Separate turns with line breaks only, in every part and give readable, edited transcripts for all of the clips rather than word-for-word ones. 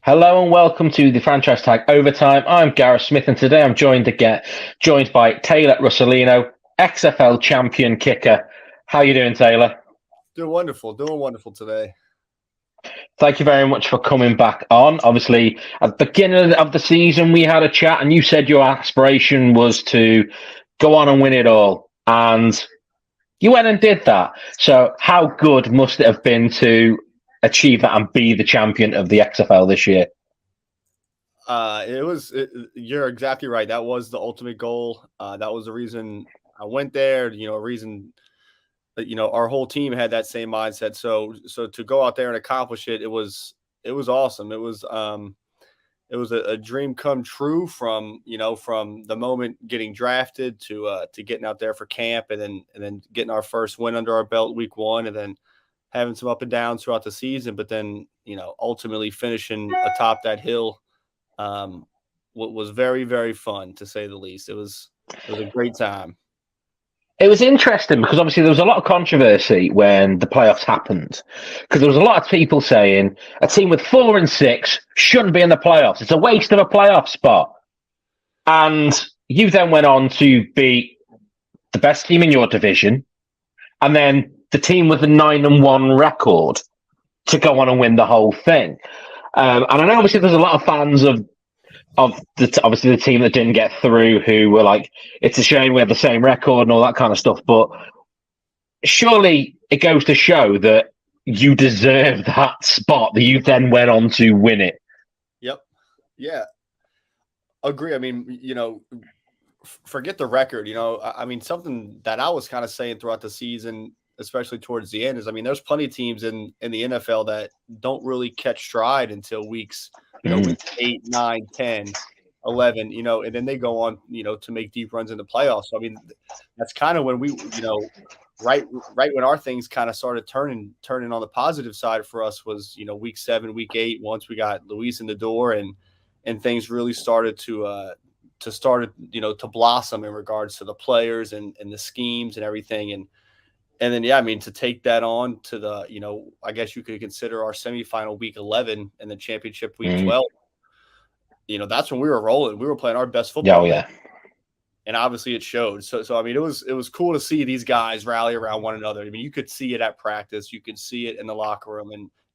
Hello and welcome to the franchise tag overtime. I'm Gareth Smith, and today I'm joined by Taylor Russolino, XFL Champion Kicker. How you doing, Taylor?
Doing wonderful today.
Thank you very much for coming back on. Obviously, at the beginning of the season, we had a chat, and you said your aspiration was to go on and win it all, and you went and did that. So, how good must it have been to achieve that and be the champion of the XFL this year?
You're exactly right. That was the ultimate goal. That was the reason I went there. A reason that our whole team had that same mindset. So to go out there and accomplish it, it was awesome. It was a dream come true from the moment getting drafted to getting out there for camp and then getting our first win under our belt week one, and then having some up and downs throughout the season, but then ultimately finishing atop that hill. What was very, very fun, to say the least. It was a great time.
It was interesting because obviously there was a lot of controversy when the playoffs happened, because there was a lot of people saying a team with 4 and 6 shouldn't be in the playoffs. It's a waste of a playoff spot. And you then went on to beat the best team in your division, and then the team with the 9-1 record to go on and win the whole thing. And I know obviously there's a lot of fans of the team that didn't get through who were like, it's a shame we have the same record and all that kind of stuff. But surely it goes to show that you deserve that spot, that you then went on to win it.
Yep. Yeah. Agree. I mean, forget the record. I mean, something that I was kind of saying throughout the season, especially towards the end, is, I mean, there's plenty of teams in the NFL that don't really catch stride until weeks 8, 9, 10, 11, and then they go on, to make deep runs in the playoffs. So, I mean, that's kind of when we, right when our things kind of started turning on the positive side for us was, week 7, week 8, once we got Luis in the door and things really started to blossom in regards to the players and the schemes and everything. And then, yeah, I mean, to take that on to the, I guess you could consider our semifinal week 11 and the championship week 12, that's when we were rolling. We were playing our best football.
Oh, yeah.
And obviously it showed. So I mean, it was cool to see these guys rally around one another. I mean, you could see it at practice. You could see it in the locker room.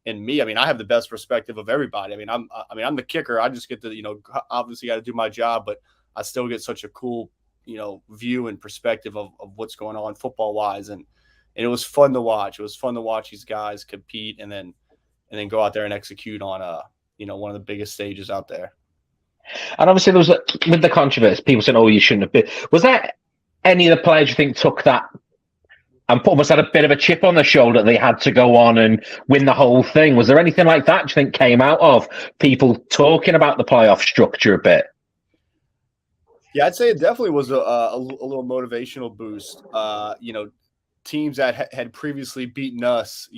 And me, I mean, I have the best perspective of everybody. I mean, I'm the kicker. I just get to, obviously got to do my job, but I still get such a cool, view and perspective of what's going on football wise. And it was fun to watch. It was fun to watch these guys compete and then go out there and execute on one of the biggest stages out there.
And obviously there was with the controversy, people said, "Oh, you shouldn't have been." Was there any of the players you think took that and almost had a bit of a chip on their shoulder? They had to go on and win the whole thing. Was there anything like that, do you think, came out of people talking about the playoff structure a bit?
Yeah, I'd say it definitely was a little motivational boost. Teams that had previously beaten us,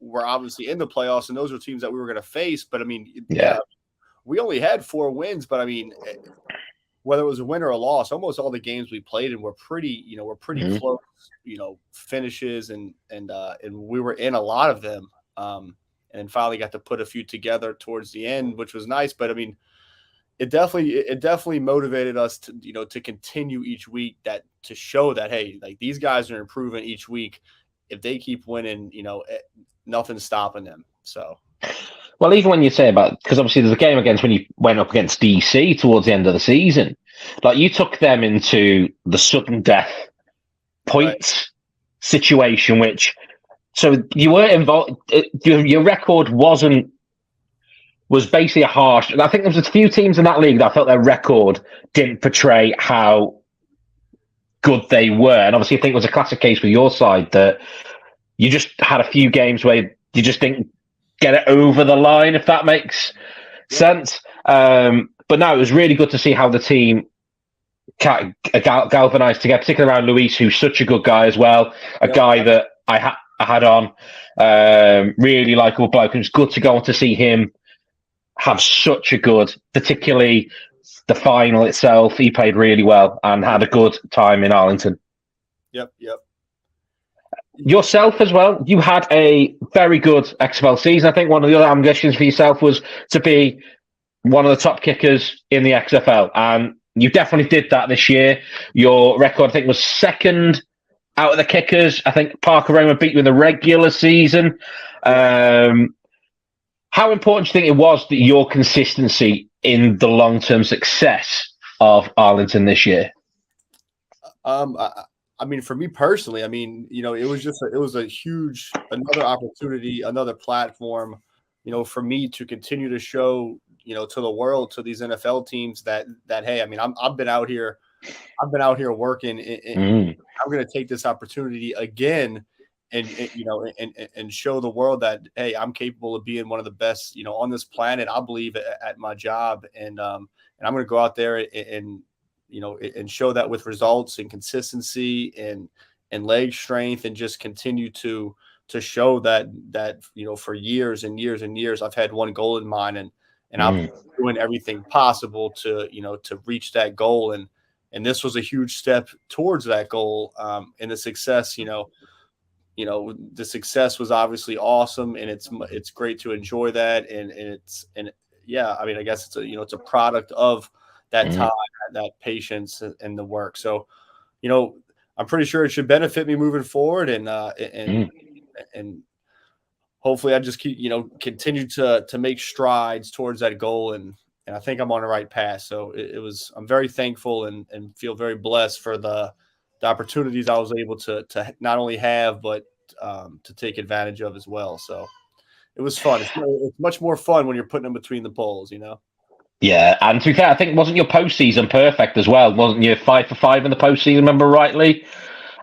were obviously in the playoffs, and those were teams that we were going to face. But I mean, yeah, we only had 4 wins, but I mean, whether it was a win or a loss, almost all the games we played in were pretty close, finishes, and we were in a lot of them. And finally got to put a few together towards the end, which was nice. But I mean, it definitely motivated us to, to continue each week, to show that, hey, like, these guys are improving each week. If they keep winning, nothing's stopping them. So,
well, even when you say about, because obviously there's a game when you went up against DC towards the end of the season, like, you took them into the sudden death points situation, so you were involved. Your record was basically a harsh. I think there was a few teams in that league that I felt their record didn't portray how good they were. And obviously I think it was a classic case with your side that you just had a few games where you just didn't get it over the line, if that makes sense. But no, it was really good to see how the team galvanized together, particularly around Luis, who's such a good guy as well. A guy that I had on, really likable bloke. And it's good to go on to see him have such a good, particularly the final itself. He played really well and had a good time in Arlington.
Yep.
yourself as well, you had a very good XFL season. I think one of the other ambitions for yourself was to be one of the top kickers in the XFL, and you definitely did that this year. Your record, I think, was second out of the kickers. I think Parker Roma beat you in the regular season. How important do you think it was that your consistency in the long-term success of Arlington this year?
I mean, for me personally, I mean, you know, it was a huge, another opportunity, another platform, you know, for me to continue to show, you know, to the world, to these NFL teams that hey, I mean, I've been out here working, and I'm going to take this opportunity again, and you know, and show the world that hey, I'm capable of being one of the best, you know, on this planet. I believe at my job, and I'm going to go out there and you know, and show that with results and consistency and leg strength, and just continue to show that you know, for years and years and years, I've had one goal in mind, and I'm doing everything possible to, you know, to reach that goal, and this was a huge step towards that goal. And the success, you know, the success was obviously awesome, and it's great to enjoy that, and yeah, I mean, I guess it's a, you know, it's a product of that time, that patience, and the work. So, you know, I'm pretty sure it should benefit me moving forward, and hopefully I just keep, you know, continue to make strides towards that goal, and I think I'm on the right path. So I'm very thankful and feel very blessed for the opportunities I was able to not only have, but to take advantage of as well. So it was fun. It's much more fun when you're putting them between the poles, you know?
Yeah, and to be fair, I think wasn't your postseason perfect as well? Wasn't you 5 for 5 in the postseason? Remember rightly?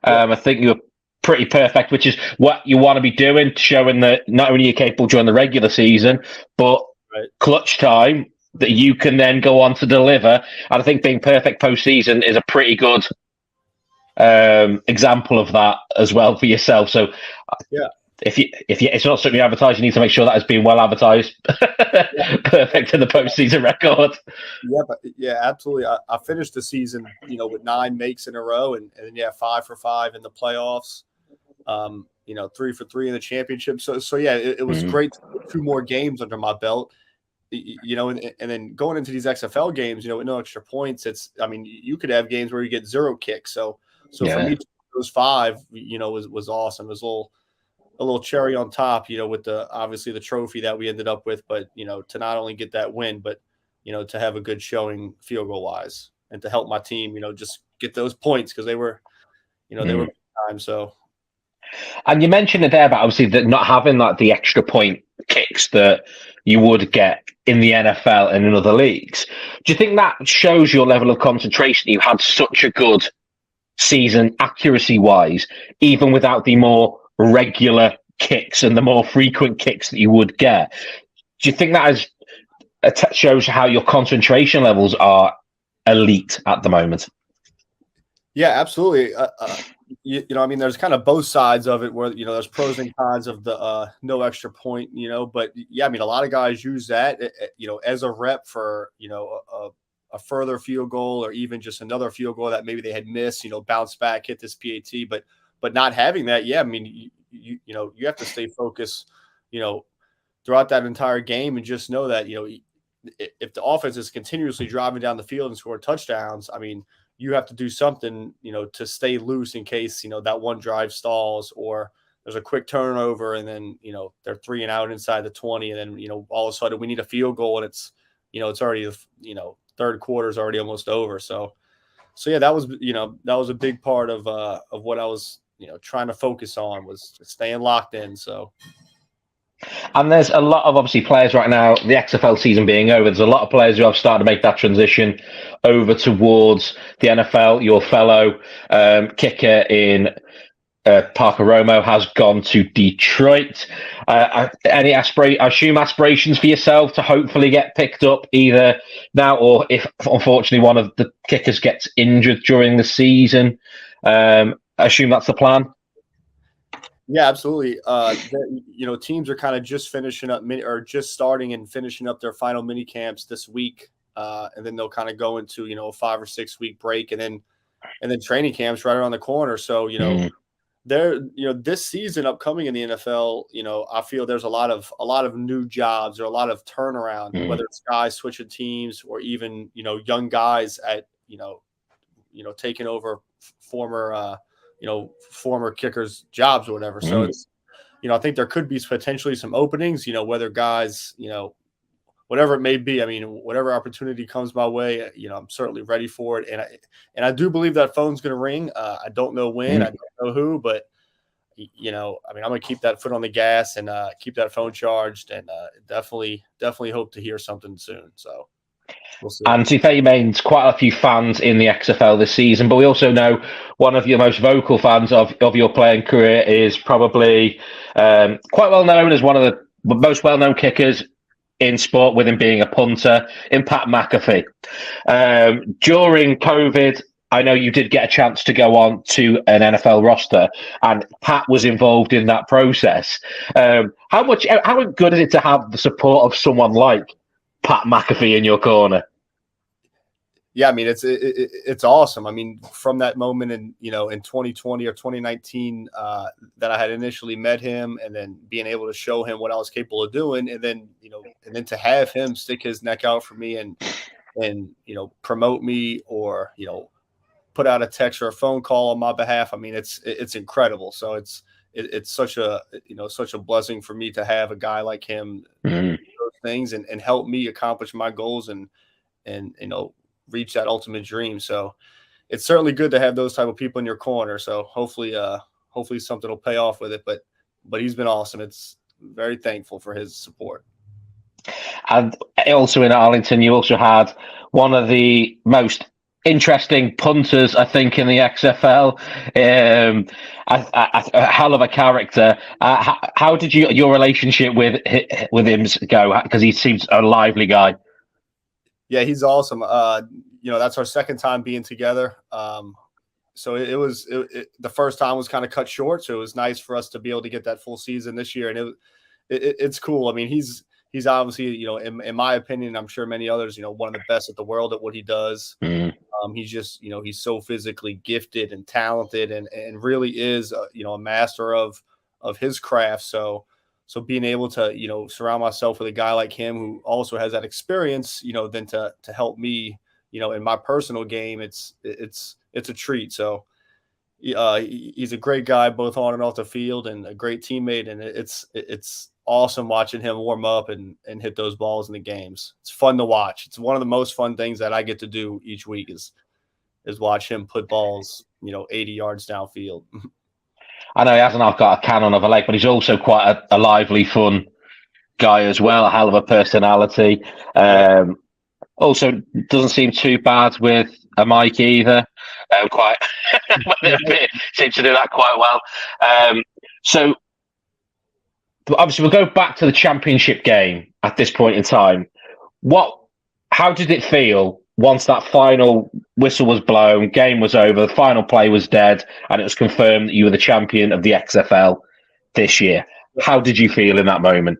I think you were pretty perfect, which is what you want to be doing, showing that not only you're capable during the regular season, but clutch time that you can then go on to deliver. And I think being perfect postseason is a pretty good example of that as well for yourself. So,
yeah.
If it's not something you advertise, you need to make sure that has been well advertised. Perfect in the postseason record.
Yeah, absolutely. I finished the season, you know, with 9 makes in a row, and then 5 for 5 in the playoffs. You know, 3 for 3 in the championship. So yeah, it was great to put 2 more games under my belt. You know, and then going into these XFL games, you know, with no extra points, I mean, you could have games where you get 0 kicks. So for me, those 5, you know, was awesome. It was a little cherry on top, you know, with obviously the trophy that we ended up with, but, you know, to not only get that win, but, you know, to have a good showing field goal wise, and to help my team, you know, just get those points, because they were, you know, they were big time. So.
And you mentioned it there about obviously that not having like the extra point kicks that you would get in the NFL and in other leagues. Do you think that shows your level of concentration? You had such a good season accuracy wise, even without the more regular kicks and the more frequent kicks that you would get. Do you think that shows how your concentration levels are elite at the moment?
Yeah, absolutely. You know, I mean, there's kind of both sides of it, where, you know, there's pros and cons of the no extra point, you know, but yeah, I mean, a lot of guys use that, you know, as a rep for, you know, a further field goal, or even just another field goal that maybe they had missed, you know, bounce back, hit this PAT, but not having that, yeah, I mean, you know, you have to stay focused, you know, throughout that entire game, and just know that, you know, if the offense is continuously driving down the field and score touchdowns, I mean, you have to do something, you know, to stay loose in case, you know, that one drive stalls, or there's a quick turnover, and then, you know, they're 3 and out inside the 20, and then, you know, all of a sudden we need a field goal, and it's, you know, it's already, you know, third quarter is already almost over. So yeah, that was, you know, that was a big part of what I was, you know, trying to focus on, was just staying locked in. So.
And there's a lot of obviously players right now, the XFL season being over, there's a lot of players who have started to make that transition over towards the NFL. Your fellow kicker in Parker Romo has gone to Detroit. Any aspirations for yourself to hopefully get picked up either now, or if unfortunately one of the kickers gets injured during the season? I assume that's the plan.
Yeah, absolutely. You know, teams are kind of just finishing up just starting and finishing up their final mini camps this week, and then they'll kind of go into, you know, a 5 or 6 week break, and then training camps right around the corner. So, you know, this season upcoming in the NFL, I feel there's a lot of new jobs or a lot of turnaround, whether it's guys switching teams or even, young guys at, taking over former kickers' jobs or whatever. So it's, I think there could be potentially some openings, whether guys, whatever it may be. I mean, whatever opportunity comes my way, I'm certainly ready for it. And I do believe that phone's going to ring. I don't know when, I don't know who, but I mean, I'm going to keep that foot on the gas and keep that phone charged, and definitely hope to hear something soon. So we'll see.
And to be fair, you made quite a few fans in the XFL this season, but we also know one of your most vocal fans of your playing career is probably quite well known as one of the most well-known kickers in sport, with him being a punter, in Pat McAfee. During COVID, I know you did get a chance to go on to an NFL roster, and Pat was involved in that process. How good is it to have the support of someone like Pat McAfee in your corner?
Yeah, I mean, it's awesome. I mean, from that moment in 2020 or 2019 that I had initially met him, and then being able to show him what I was capable of doing, and then to have him stick his neck out for me and promote me, or put out a text or a phone call on my behalf. I mean, it's incredible. So it's such a blessing for me to have a guy like him do those things and help me accomplish my goals and reach that ultimate dream. So it's certainly good to have those type of people in your corner. So hopefully something will pay off with it. But he's been awesome. It's very thankful for his support.
And also in Arlington, you also had one of the most interesting punters, I think, in the XFL. A hell of a character. How did your relationship with him go? Because he seems a lively guy.
Yeah, he's awesome. That's our second time being together. So it was the first time was kind of cut short. So it was nice for us to be able to get that full season this year. And it's cool. I mean, he's obviously, in my opinion, I'm sure many others, one of the best at the world at what he does. He's just, he's so physically gifted and talented and really is, a master of his craft. So being able to, surround myself with a guy like him who also has that experience, then to help me, in my personal game, it's a treat. So he's a great guy, both on and off the field, and a great teammate. And it's awesome watching him warm up and hit those balls in the games. It's fun to watch. It's one of the most fun things that I get to do each week is watch him put balls, 80 yards downfield.
I know he hasn't got a cannon of a leg, but he's also quite a lively, fun guy as well. A hell of a personality. Also, doesn't seem too bad with a mic either. Quite seems to do that quite well. So obviously, we'll go back to the championship game at this point in time. How did it feel once that final whistle was blown, game was over, the final play was dead, and it was confirmed that you were the champion of the XFL this year? How did you feel in that moment?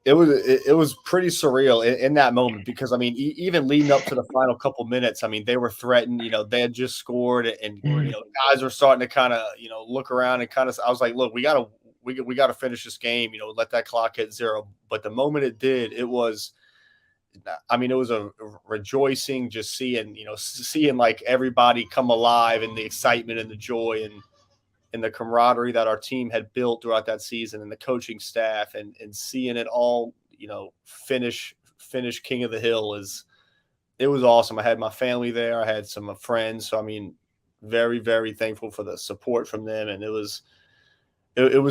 It was pretty surreal in that moment, because I mean, even leading up to the final couple minutes, I mean, they were threatened. They had just scored, and guys were starting to kind of look around and kind of. I was like, look, we gotta finish this game. Let that clock hit zero. But the moment it did, it was a rejoicing, just seeing like everybody come alive, and the excitement and the joy and the camaraderie that our team had built throughout that season, and the coaching staff, and seeing it all, finish King of the Hill it was awesome. I had my family there. I had some friends. So, I mean, very, very thankful for the support from them. And it was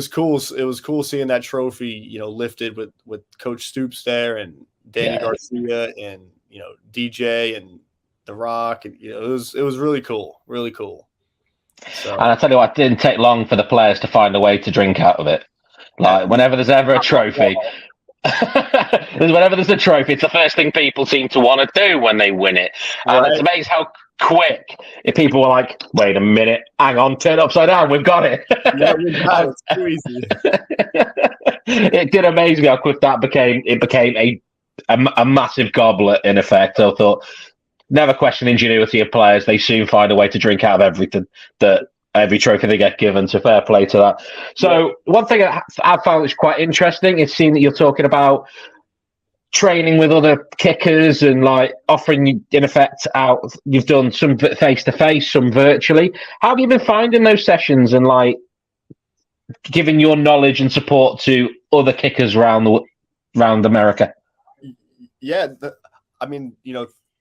cool. It was cool seeing that trophy, lifted with Coach Stoops there, and Danny Garcia, and, DJ and The Rock. And, it was really cool. Really cool. So. And
I tell you what, it didn't take long for the players to find a way to drink out of it. Like, whenever there's ever a trophy, it's the first thing people seem to want to do when they win it. And it's amazing how quick, if people were like, wait a minute, hang on, turn it upside down, we've got it.
Yeah, we got it. It's too easy.
It did amaze me how quick that became. It became a massive goblet, in effect. I thought, never question ingenuity of players. They soon find a way to drink out of everything that every trophy they get given. So fair play to that. So one thing I found is quite interesting is seeing that you're talking about training with other kickers and like offering, in effect, out. You've done some face to face, some virtually. How have you been finding those sessions and like giving your knowledge and support to other kickers around America?
Yeah, I mean,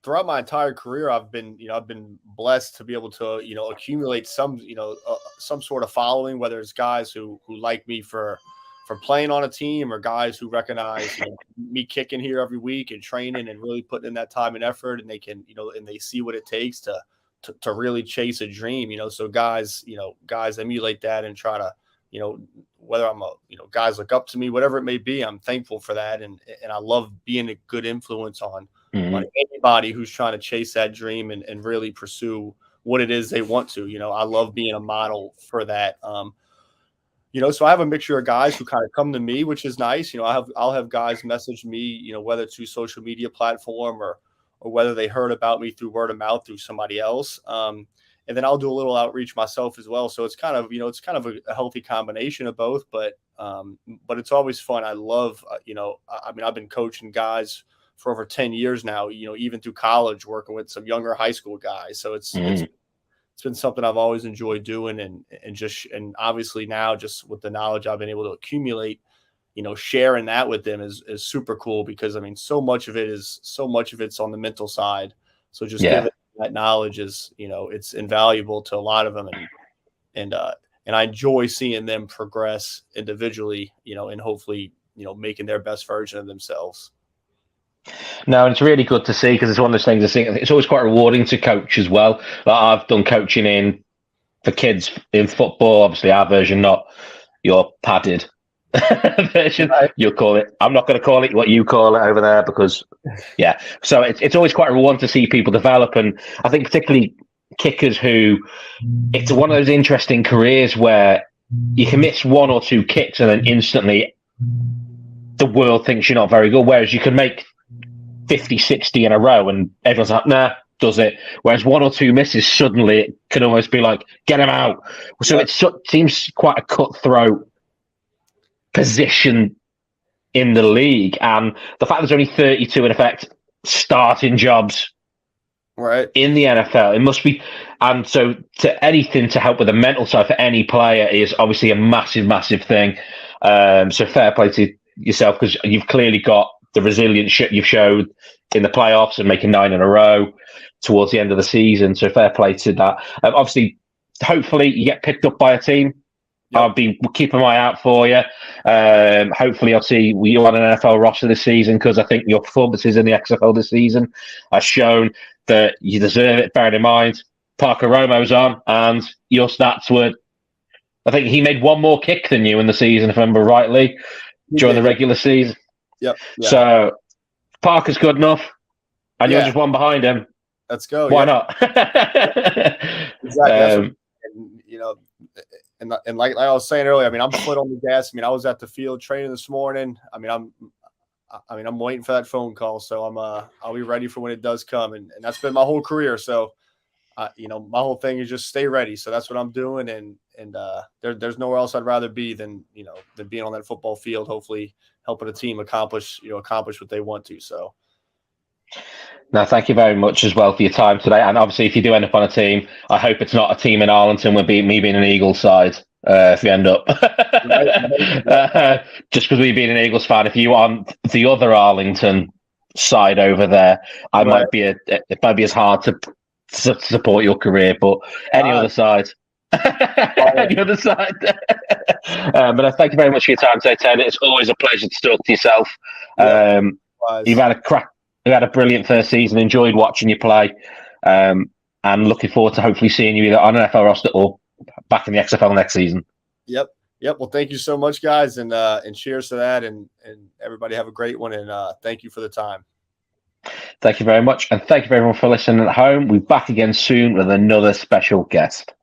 throughout my entire career, I've been blessed to be able to, accumulate some sort of following, whether it's guys who like me for playing on a team, or guys who recognize me kicking here every week and training and really putting in that time and effort, and they can, and they see what it takes to really chase a dream, so guys emulate that and try to, whether I'm guys look up to me, whatever it may be, I'm thankful for that. And I love being a good influence on anybody who's trying to chase that dream and really pursue what it is they want to. I love being a model for that. So I have a mixture of guys who kind of come to me, which is nice. I'll have guys message me, whether through social media platform or whether they heard about me through word of mouth through somebody else. And then I'll do a little outreach myself as well. So it's kind of, a healthy combination of both, but it's always fun. I love, I've been coaching guys for over 10 years now, even through college, working with some younger high school guys. So it's been something I've always enjoyed doing, and obviously now just with the knowledge I've been able to accumulate, sharing that with them is super cool, because so much of it's on the mental side. So just giving that knowledge is, it's invaluable to a lot of them, and I enjoy seeing them progress individually, and hopefully, making their best version of themselves.
No, and it's really good to see, because it's one of those things I think it's always quite rewarding to coach as well. Like I've done coaching for kids in football, obviously our version, not your padded version. Right. You'll call it. I'm not going to call it what you call it over there, because so it's always quite rewarding to see people develop, and I think particularly kickers who, it's one of those interesting careers where you can miss one or two kicks and then instantly the world thinks you're not very good, whereas you can make 50, 60 in a row and everyone's like, nah, does it. Whereas one or two misses, suddenly it can almost be like, get him out. So it seems quite a cutthroat position in the league. And the fact there's only 32, in effect, starting jobs in the NFL, it must be. And so to anything to help with the mental side for any player is obviously a massive, massive thing. So fair play to yourself, because you've clearly got the resilience you've showed in the playoffs and making 9 in a row towards the end of the season. So fair play to that. Obviously, hopefully you get picked up by a team. Yep. I'll be keeping my eye out for you. Hopefully I'll see you on an NFL roster this season, because I think your performances in the XFL this season have shown that you deserve it, bearing in mind Parker Romo's on, and your stats were, I think he made one more kick than you in the season, if I remember rightly, during the regular season.
Yep. Yeah.
So Parker's good enough, and you're just one behind him.
Let's go.
Why not?
Exactly. And like I was saying earlier, I'm foot on the gas. I was at the field training this morning. I'm waiting for that phone call, so I'll be ready for when it does come, and that's been my whole career. So, my whole thing is just stay ready. So that's what I'm doing, and there's nowhere else I'd rather be than being on that football field, hopefully helping a team accomplish what they want to. So.
No, thank you very much as well for your time today. And obviously, if you do end up on a team, I hope it's not a team in Arlington with me being an Eagles side. If you end up, just because we've been an Eagles fan, if you on the other Arlington side over there, it might be as hard to support your career. But any other side, any other side. But thank you very much for your time today, Ted. It's always a pleasure to talk to yourself. You've had a crack. You had a brilliant first season. Enjoyed watching you play, and looking forward to hopefully seeing you either on an NFL roster or back in the XFL next season.
Yep. Well, thank you so much, guys, and cheers to that, and everybody have a great one, and thank you for the time.
Thank you very much, and thank you everyone for listening at home. We'll be back again soon with another special guest.